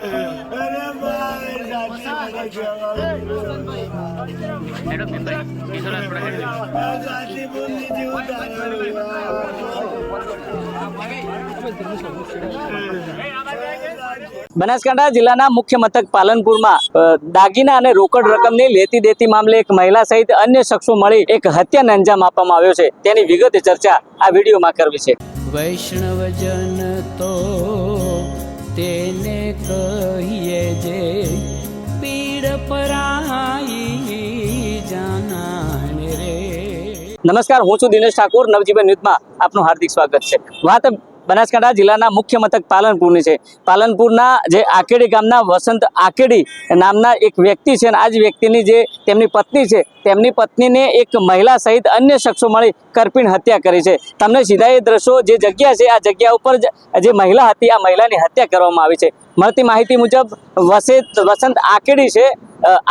અરે ભાઈ સાચી બોલી જેવું બનાસકાંઠા જિલ્લાના મુખ્ય મથક પાલનપુરમાં દાગીના અને રોકડ રકમની લેતી દેતી મામલે એક મહિલા સહિત અન્ય શખ્સો મળી એક હત્યાને અંજામ આપવામાં આવ્યો છે. તેની વિગતે ચર્ચા આ વિડીયોમાં કરવી છે. વૈષ્ણવજન તો તેને કહીએ જે પીડ પરાઈ જાનાને રે. નમસ્કાર, હું છું દિનેશ ઠાકોર. નવજીવન ન્યૂઝમાં આપનું હાર્દિક સ્વાગત છે. વાત બનાસકાંઠા જિલ્લાના મુખ્ય મથક પાલનપુરની છે. પાલનપુરના જે આકેડી ગામના વસંત આકેડી નામના એક વ્યક્તિ છે અને આ જ વ્યક્તિની જે તેમની પત્ની છે, તેમની પત્નીને એક મહિલા સહિત અન્ય શખ્સો મળી કરપીણ હત્યા કરી છે. તમને સીધા એ દ્રશ્યો જે જગ્યા છે, આ જગ્યા ઉપર જે મહિલા હતી, આ મહિલાની હત્યા કરવામાં આવી છે. મળતી માહિતી મુજબ વસંત આકેડી છે,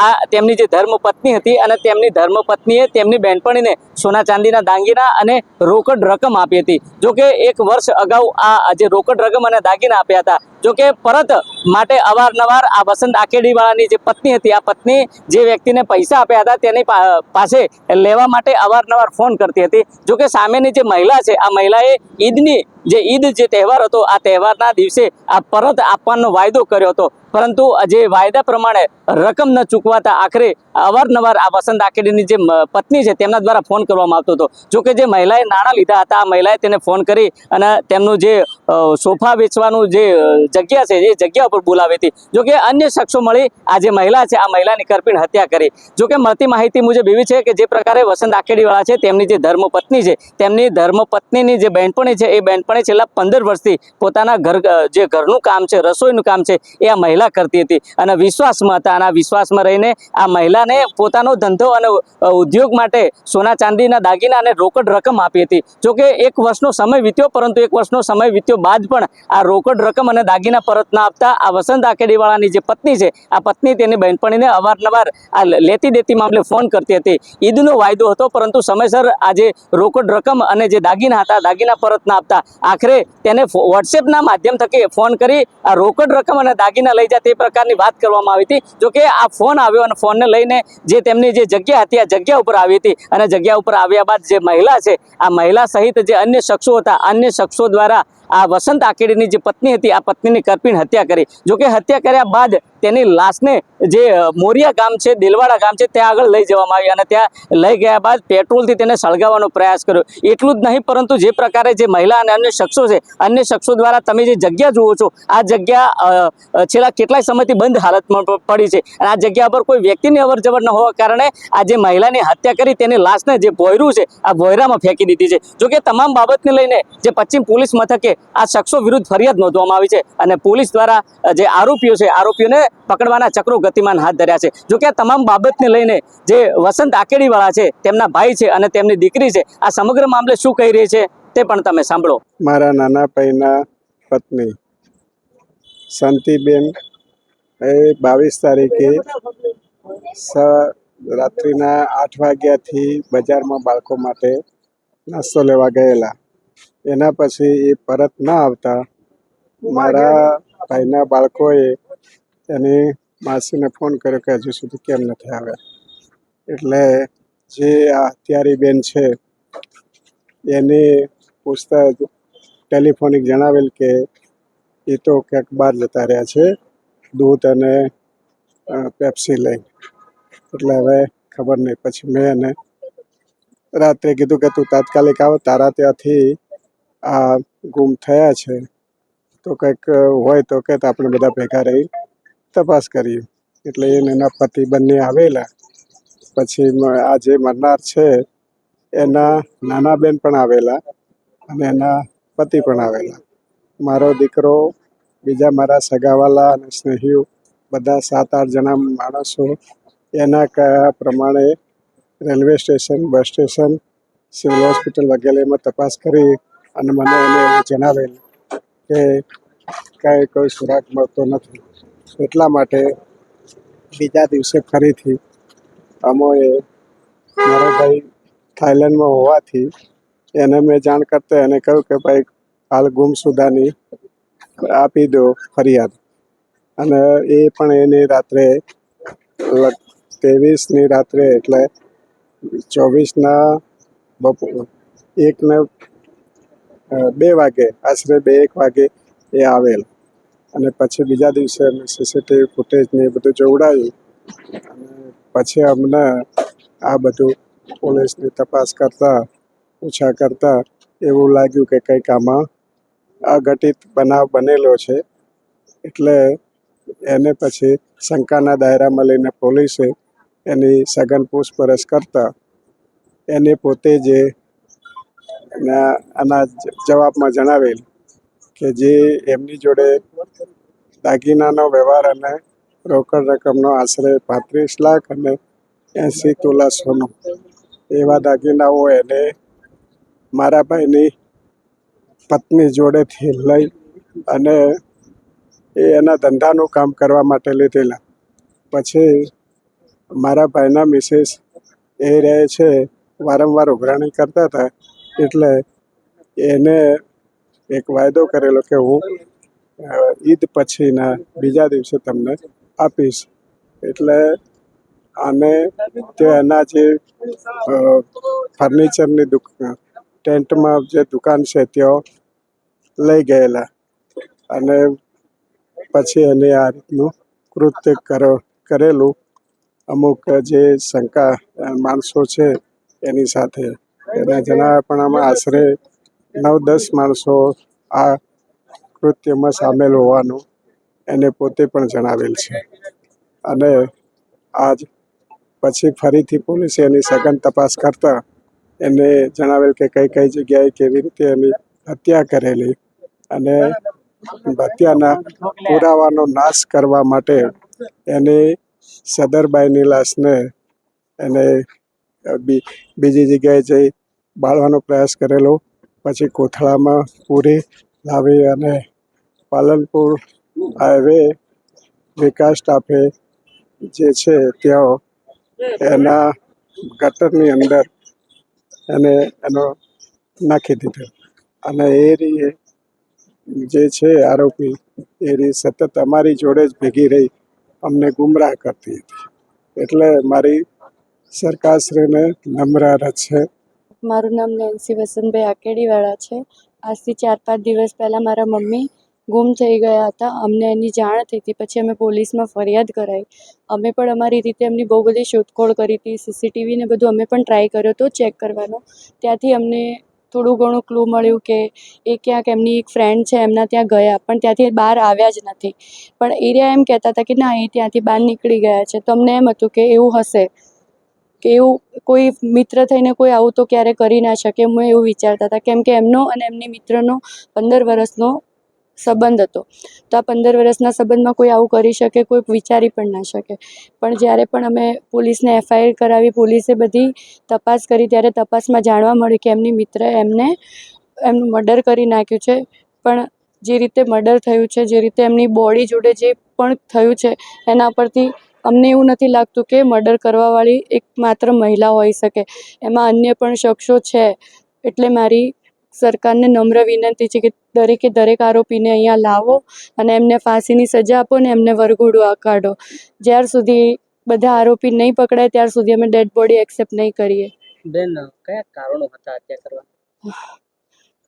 આ તેમની જે ધર્મ પત્ની હતી અને તેમની ધર્મ પત્નીએ તેમની બહેનપણીને સોના ચાંદીના દાગીના અને રોકડ રકમ આપી હતી. જોકે એક વર્ષ અગાઉ આ જે રોકડ રકમ અને દાગીના આપ્યા હતા. જોકે પરત માટે અવારનવાર આ વસંત આકેડી વાળાની જે પત્ની હતી, આ પત્ની જે વ્યક્તિને પૈસા આપ્યા હતા તેની પાસે લેવા માટે અવારનવાર ફોન કરતી હતી. જોકે સામેની જે મહિલા છે, આ મહિલાએ ઈદ જે તહેવાર હતો, આ તહેવારના દિવસે આ પરત આપવાનો વાયદો કર્યો હતો, પરંતુ જે વાયદા પ્રમાણે રકમ ન ચૂકવાતા આખરે અવારનવાર આ વસંત આકેડીની જે પત્ની છે તેમના દ્વારા ફોન કરવામાં આવતો હતો. જોકે જે મહિલાએ નાણાં લીધા હતા, આ મહિલાએ તેને ફોન કરી અને તેમનું જે સોફા વેચવાનું જે જગ્યા છે એ જગ્યા ઉપર બોલાવી હતી. જોકે અન્ય શખ્સો મળી આ જે મહિલા છે, આ મહિલાની કરપીણ હત્યા કરી. જોકે મળતી માહિતી મુજબ એવી છે કે જે પ્રકારે વસંત આકેડી વાળા છે, તેમની જે ધર્મ પત્ની છે, તેમની ધર્મ પત્નીની જે બહેનપણી છે, એ બહેનપણી છેલ્લા 15 વર્ષથી પોતાના જે ઘરનું કામ છે, રસોઈનું કામ છે, એ આ મહિલા કરતી હતી અને વિશ્વાસમાં હતા. અને આ વિશ્વાસમાં રહીને આ મહિલાને પોતાનો ધંધો અને ઉદ્યોગ માટે સોના ચાંદીના દાગીના અને રોકડ રકમ આપી હતી. જોકે એક વર્ષનો સમય વીત્યો, પરંતુ એક વર્ષનો સમય વીત્યો બાદ પણ આ રોકડ રકમ અને દાગીના પરત ના આપતા આ વસંત આકેડીવાળાની જે પત્ની છે, આ પત્ની તેની બહેનપણીને અવારનવાર આ લેતી દેતી મામલે ફોન કરતી હતી. ઈદનો વાયદો હતો, પરંતુ સમયસર આ જે રોકડ રકમ અને જે દાગીના હતા, દાગીના પરત ના આપતા આખરે તેને વોટ્સએપના માધ્યમ થકી ફોન કરી આ રોકડ રકમ અને દાગીના લઈ જાય તે પ્રકારની વાત કરવામાં આવી હતી. જોકે આ ફોન આવ્યો અને ફોનને લઈને જે તેમની જે જગ્યા હતી, આ જગ્યા ઉપર આવી હતી અને જગ્યા ઉપર આવ્યા બાદ જે મહિલા છે, આ મહિલા સહિત જે અન્ય શખ્સો હતા, અન્ય શખ્સો દ્વારા આ વસંત આકેડીની જે પત્ની હતી, આ પત્નીની કરપીણ હત્યા કરી. જોકે હત્યા કર્યા બાદ તેની લાશને જે મોરિયા ગામ છે, દેલવાડા ગામ છે, ત્યાં આગળ લઈ જવામાં આવી અને ત્યાં લઈ ગયા બાદ પેટ્રોલથી તેને સળગાવવાનો પ્રયાસ કર્યો. એટલું જ નહીં, પરંતુ જે પ્રકારે જે મહિલા અને અન્ય શખ્સો છે, અન્ય શખ્સો દ્વારા તમે જે જગ્યા જુઓ છો, આ જગ્યા છેલ્લા કેટલાય સમયથી બંધ હાલતમાં પડી છે અને આ જગ્યા પર કોઈ વ્યક્તિની અવર જવર ન હોવા કારણે આ જે મહિલાની હત્યા કરી તેની લાશને જે ભોયરું છે, આ ભોયરામાં ફેંકી દીધી છે. જોકે તમામ બાબતને લઈને જે પશ્ચિમ પોલીસ મથકે આ શખ્સો વિરુદ્ધ ફરિયાદ નોંધવામાં આવી છે અને પોલીસ દ્વારા જે આરોપીઓ છે, આરોપીઓને પકડવાના ચક્રો ગતિમાન હાથ ધર્યા છે. જોકે આ તમામ બાબતને લઈને જે વસંત આકેડીવાળા છે, તેમના ભાઈ છે અને તેમની દીકરી છે, આ સમગ્ર મામલે શું કહી રહી છે તે પણ તમે સાંભળો. મારા નાના ભાઈના પત્ની શાંતિબેન એ 22 તારીખે રાત્રિના 8 વાગ્યાથી બજારમાં બાળકો માટે નાસ્તો લેવા ગયેલા. એના પછી એ પરત ના આવતા મારા ભાઈના બાળકોએ એની માસીને ફોન કર્યો કે હજુ સુધી કેમ નથી આવ્યા. એટલે જે આ હત્યારી બેન છે એને પૂછતા ટેલિફોનિક જણાવેલ કે એ તો ક્યાંક બહાર જતા રહ્યા છે દૂધ અને પેપ્સી લઈને. એટલે હવે ખબર નહીં. પછી મેં એને રાત્રે કીધું કે તું તાત્કાલિક આવ, તારા ત્યાંથી આ ગુમ થયા છે તો કંઈક હોય તો કે આપણે બધા ભેગા રહી તપાસ કરીએ. એટલે એના પતિ બંને આવેલા. પછી આ જે મરનાર છે એના નાના બેન પણ આવેલા અને એના પતિ પણ આવેલા. મારો દીકરો, બીજા મારા સગાવાલા અને સ્નેહીઓ બધા 7-8 જણા માણસો એના કયા પ્રમાણે railway station, bus station, civil hospital વગેરેમાં તપાસ કરી અને મને એને જણાવેલ કે કાંઈ કોઈ સુરાગ મળતો નથી. એટલા માટે બીજા દિવસે ફરીથી અમોએ મારો ભાઈ થાઈલેન્ડમાં હોવાથી એને મેં જાણ કરતા એને કહ્યું કે ભાઈ હાલ ગુમસુદાની આપી દો ફરિયાદ. અને એ પણ એની રાત્રે 23ની રાત્રે એટલે 24ના એકને 2 વાગે, આશરે 2-1 વાગે એ આવેલ. અને પછી બીજા દિવસે અમે સીસીટીવી ફૂટેજને એ બધું જોવડાવ્યું. અને પછી અમને આ બધું પોલીસની તપાસ કરતાં પૂછા કરતાં એવું લાગ્યું કે કંઈક આમાં અઘટિત બનાવ બનેલો છે. એટલે એને પછી શંકાના દાયરામાં લઈને પોલીસે એની સઘન પૂછપરછ કરતાં એને પોતે જે આના જવાબમાં જણાવેલ કે જે એમની જોડે દાગીનાનો વ્યવહાર અને રોકડ રકમનો આશરે 35 લાખ અને 80 તોલા સોનું એવા દાગીનાઓ એને મારા ભાઈની પત્ની જોડેથી લઈ અને એ એના ધંધાનું કામ કરવા માટે લીધેલા. પછી મારા ભાઈના મિસેસ એ રહે છે વારંવાર ઉઘરાણી કરતા હતા, એટલે એને એક વાયદો કરેલો કે હું ઈદ પછીના બીજા દિવસે તમને આપીશ. એટલે આને તે એના જે ફર્નિચરની ટેન્ટમાં જે દુકાન છે ત્યાં લઈ ગયેલા અને પછી એને આ રીતનું કૃત્ય કરેલું. અમુક જે શંકા માણસો છે એની સાથે એના જણાવ્યાપણામાં આશરે 9-10 માણસો આ કૃત્યમાં સામેલ હોવાનું એને પોતે પણ જણાવેલ છે. અને આજ પછી ફરીથી પોલીસે એની સઘન તપાસ કરતાં એને જણાવેલ કે કઈ કઈ જગ્યાએ કેવી રીતે એની હત્યા કરેલી અને હત્યાના પુરાવાનો નાશ કરવા માટે એને સદરબાઈની લાશને એને બીજી જગ્યાએ જઈ બાળવાનો પ્રયાસ કરેલો. પછી કોથળામાં પૂરી લાવી અને પાલનપુર હાઈવે વિકાસ સ્ટાફે જે છે ત્યાં એના ગટરની અંદર એને એનો નાખી દીધો. અને એ જે છે આરોપી એ સતત અમારી જોડે જ ભેગી રહી અમને ગુમરાહ કરતી હતી. એટલે મારી સરકારશ્રીને નમ્ર અરજ છે. મારું નામ નેન્સી વસંતભાઈ આકેડીવાળા છે. આજથી 4-5 દિવસ પહેલાં મારા મમ્મી ગુમ થઈ ગયા હતા. અમને એની જાણ થઈ હતી. પછી અમે પોલીસમાં ફરિયાદ કરાવી. અમે પણ અમારી રીતે એમની બહુ બધી શોધખોળ કરી હતી. સીસીટીવીને બધું અમે પણ ટ્રાય કર્યો હતો ચેક કરવાનો. ત્યાંથી અમને થોડું ઘણું ક્લુ મળ્યું કે એ ક્યાંક એમની એક ફ્રેન્ડ છે એમના ત્યાં ગયા, પણ ત્યાંથી બહાર આવ્યા જ નથી. પણ એરિયા એમ કહેતા હતા કે ના, એ ત્યાંથી બહાર નીકળી ગયા છે. તો અમને એમ હતું કે એવું હશે, કે એવું કોઈ મિત્ર થઈને કોઈ આવું તો ક્યારે કરી ના શકે. અમે એવું વિચારતા હતા, કેમ કે એમનો અને એમની મિત્રનો 15 વર્ષનો સંબંધ હતો. તો આ 15 વર્ષના સંબંધમાં કોઈ આવું કરી શકે, કોઈ વિચારી પણ ના શકે. પણ જ્યારે પણ અમે પોલીસને FIR કરાવી, પોલીસે બધી તપાસ કરી, ત્યારે તપાસમાં જાણવા મળ્યું કે એમની મિત્રએ એમનું મર્ડર કરી નાખ્યું છે. પણ જે રીતે મર્ડર થયું છે, જે રીતે એમની બોડી જોડે જે પણ થયું છે, એના પરથી અમને એવું નથી લાગતું કે મર્ડર કરવાવાળી એક માત્ર મહિલા હોઈ શકે. એમાં અન્ય પણ શખ્સો છે. એટલે મારી સરકારને નમ્ર વિનંતી છે કે દરેક આરોપીને અહીંયા લાવો અને એમને ફાંસીની સજા આપો ને એમને વરઘોડું કાઢો. જ્યાર સુધી બધા આરોપી નહીં પકડાય ત્યાર સુધી અમે ડેડ બોડી એક્સેપ્ટ નહીં કરીએ. બેન, કયા કારણો હતા હત્યા કરવા?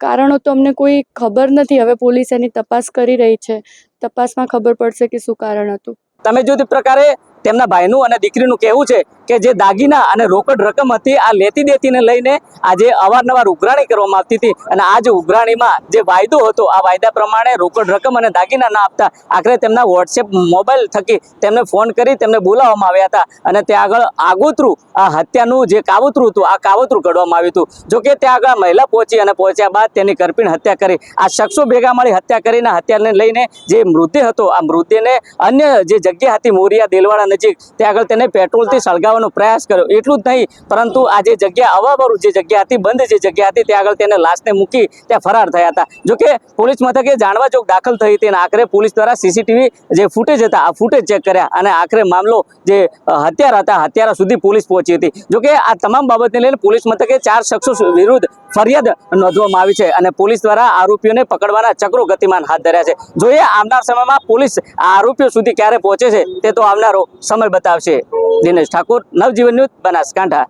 કારણો તો અમને કોઈ ખબર નથી. હવે પોલીસ એની તપાસ કરી રહી છે. તપાસમાં ખબર પડશે કે શું કારણ હતું. તમે જો તે પ્રકારે તેમના ભાઈનું અને દીકરીનું કહેવું છે કે જે દાગીના અને રોકડ રકમ હતી આ લેતી દેતીને લઈને આજે અવારનવાર ઉઘરાણી કરવામાં આવતી હતી. અને આ જે ઉઘરાણીમાં જે વાયદો હતો, આ વાયદા પ્રમાણે રોકડ રકમ અને દાગીના ના આપતા આખરે તેમના વોટ્સએપ મોબાઈલ થકી તેમને ફોન કરી તેમને બોલાવવામાં આવ્યા હતા. અને ત્યાં આગળ આગોતરું આ હત્યાનું જે કાવતરું હતું, આ કાવતરું ઘડવામાં આવ્યું હતું. જોકે ત્યાં આગળ મહિલા પહોંચી અને પહોંચ્યા બાદ તેની કરપીણ હત્યા કરી. આ શખ્સો ભેગા મળી હત્યા કરીને હત્યાને લઈને જે મૃતદેહ હતો, આ મૃતદેહને અન્ય જે જગ્યા હતી મોરિયા દેલવાડા નજીક ત્યાં આગળ તેને પેટ્રોલથી સળગાવવાનો પ્રયાસ કર્યો. એટલું જ નહીં પરંતુ આ જે જગ્યા અવાવરું જે જગ્યા હતી, બંધ જે જગ્યા હતી, ત્યાં આગળ તેને લાશને મૂકી ત્યાં ફરાર થયા હતા. જોકે પોલીસ મથકે જાણવા જોગ દાખલ થઈ હતી અને આખરે પોલીસ દ્વારા સીસીટીવી જે ફૂટેજ હતા આ ફૂટેજ ચેક કર્યા અને આખરે મામલો જે હત્યારા હતા હત્યારા સુધી પોલીસ પહોંચી હતી. જોકે આ તમામ બાબતને લઈને પોલીસ મથકે 4 શખ્સો વિરુદ્ધ ફરિયાદ નોંધવામાં આવી છે અને પોલીસ દ્વારા આરોપીઓને પકડવાના ચક્રો ગતિમાન હાથ ધર્યા છે. જોઈએ આવનાર સમયમાં પોલીસ આ આરોપીઓ સુધી ક્યારે પહોંચે છે તે તો આવનારો સમય બતાવશે. દિનેશ ઠાકોર, નવજીવન ન્યૂઝ, બનાસકાંઠા.